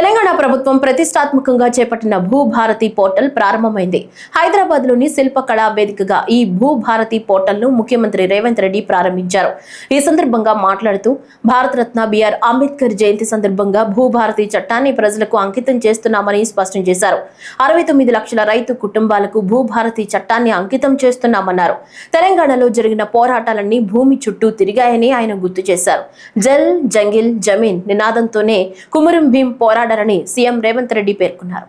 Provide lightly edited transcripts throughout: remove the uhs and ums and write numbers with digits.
తెలంగాణ ప్రభుత్వం ప్రతిష్టాత్మకంగా చేపట్టిన భూభారతి పోర్టల్ ప్రారంభమైంది. హైదరాబాద్ లోని శిల్పకళా వేదికగా ఈ భూభారతి పోర్టల్ ను ముఖ్యమంత్రి రేవంత్ రెడ్డి ప్రారంభించారు. ఈ సందర్భంగా మాట్లాడుతూ భారతరత్న బిఆర్ అంబేద్కర్ జయంతి సందర్భంగా భూభారతి చట్టాన్ని ప్రజలకు అంకితం చేస్తున్నామని స్పష్టం చేశారు. 69 లక్షల రైతు కుటుంబాలకు భూభారతి చట్టాన్ని అంకితం చేస్తున్నామన్నారు. తెలంగాణలో జరిగిన పోరాటాలన్నీ భూమి చుట్టూ తిరిగాయని ఆయన గుర్తు చేశారు. జల్ జంగిల్ జమీన్ నినాదంతోనే కుమురం భీం పోరాడారని సీఎం రేవంత్ రెడ్డి పేర్కొన్నారు.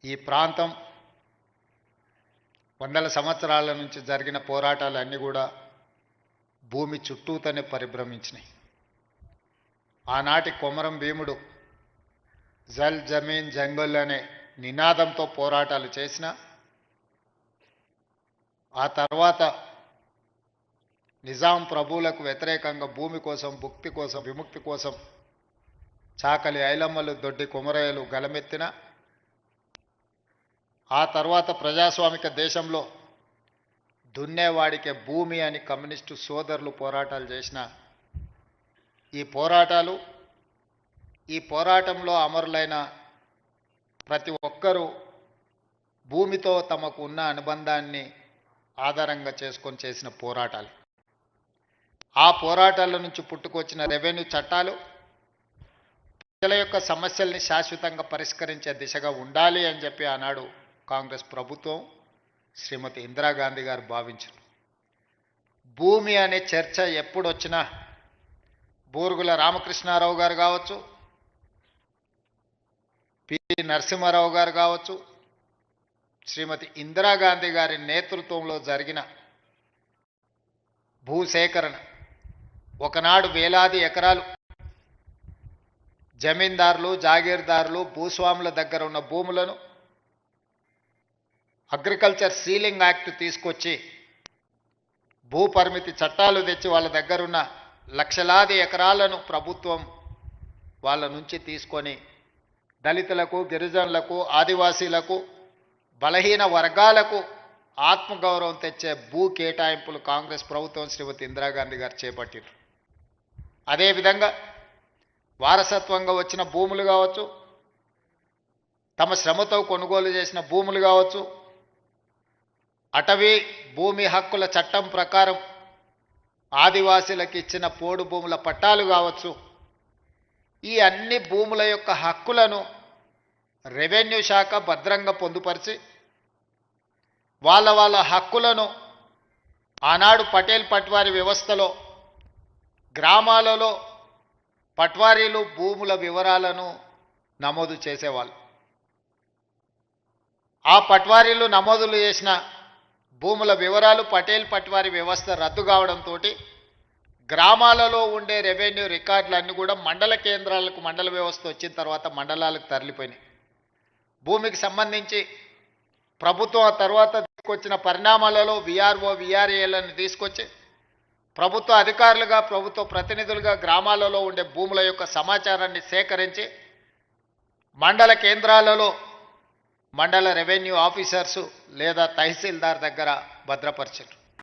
ఈ ప్రాంతం వందల సంవత్సరాల నుంచి జరిగిన పోరాటాలన్నీ కూడా భూమి చుట్టూతోనే పరిభ్రమించినాయి. ఆనాటి కొమరం భీముడు జల్ జమీన్ జంగల్ అనే నినాదంతో పోరాటాలు చేసిన ఆ తర్వాత నిజాం ప్రభువులకు వ్యతిరేకంగా భూమి కోసం, భుక్తి కోసం, విముక్తి కోసం చాకలి ఐలమ్మలు, దొడ్డి కొమరయ్యలు గలమెత్తిన ఆ తర్వాత ప్రజాస్వామిక దేశంలో దున్నేవాడికే భూమి అని కమ్యూనిస్టు సోదరులు పోరాటాలు చేసిన ఈ పోరాటంలో అమరులైన ప్రతి ఒక్కరూ భూమితో తమకు ఉన్న అనుబంధాన్ని ఆధారంగా చేసుకొని చేసిన పోరాటాలు. ఆ పోరాటాల నుంచి పుట్టుకొచ్చిన రెవెన్యూ చట్టాలు ప్రజల యొక్క సమస్యల్ని శాశ్వతంగా పరిష్కరించే దిశగా ఉండాలి అని చెప్పి ఆనాడు కాంగ్రెస్ ప్రభుత్వం శ్రీమతి ఇందిరాగాంధీ గారు భావించారు. భూమి అనే చర్చ ఎప్పుడొచ్చినా బూరుగుల రామకృష్ణారావు గారు కావచ్చు, పి నరసింహారావు గారు కావచ్చు, శ్రీమతి ఇందిరాగాంధీ గారి నేతృత్వంలో జరిగిన భూసేకరణ ఒకనాడు వేలాది ఎకరాలు జమీందారులు, జాగీర్దారులు, భూస్వాముల దగ్గర ఉన్న భూములను అగ్రికల్చర్ సీలింగ్ యాక్ట్ తీసుకొచ్చి భూ పరిమితి చట్టాలు తెచ్చి వాళ్ళ దగ్గరున్న లక్షలాది ఎకరాలను ప్రభుత్వం వాళ్ళ నుంచి తీసుకొని దళితులకు, గిరిజనులకు, ఆదివాసీలకు, బలహీన వర్గాలకు ఆత్మగౌరవం తెచ్చే భూ కేటాయింపులు కాంగ్రెస్ ప్రభుత్వం శ్రీమతి ఇందిరాగాంధీ గారు చేపట్టారు. అదేవిధంగా వారసత్వంగా వచ్చిన భూములు కావచ్చు, తమ శ్రమతో కొనుగోలు చేసిన భూములు కావచ్చు, అటవీ భూమి హక్కుల చట్టం ప్రకారం ఆదివాసీలకు ఇచ్చిన పోడు భూముల పట్టాలు కావచ్చు, ఈ అన్ని భూముల యొక్క హక్కులను రెవెన్యూ శాఖ భద్రంగా పొందుపరిచి వాళ్ళ హక్కులను ఆనాడు పటేల్ పట్వారీ వ్యవస్థలో గ్రామాలలో పట్వారీలు భూముల వివరాలను నమోదు చేసేవాళ్ళు. ఆ పట్వారీలు నమోదులు చేసిన భూముల వివరాలు పటేల్ పట్వారీ వ్యవస్థ రద్దు కావడంతో గ్రామాలలో ఉండే రెవెన్యూ రికార్డులన్నీ కూడా మండల కేంద్రాలకు, మండల వ్యవస్థ వచ్చిన తర్వాత మండలాలకు తరలిపోయినాయి. భూమికి సంబంధించి ప్రభుత్వం ఆ తర్వాత తీసుకొచ్చిన పరిణామాలలో విఆర్ఓ, విఆర్ఏలను తీసుకొచ్చి ప్రభుత్వ అధికారులుగా, ప్రభుత్వ ప్రతినిధులుగా గ్రామాలలో ఉండే భూముల యొక్క సమాచారాన్ని సేకరించి మండల కేంద్రాలలో మండల రెవెన్యూ ఆఫీసర్సు లేదా తహసీల్దార్ దగ్గర భద్రపరిచారు.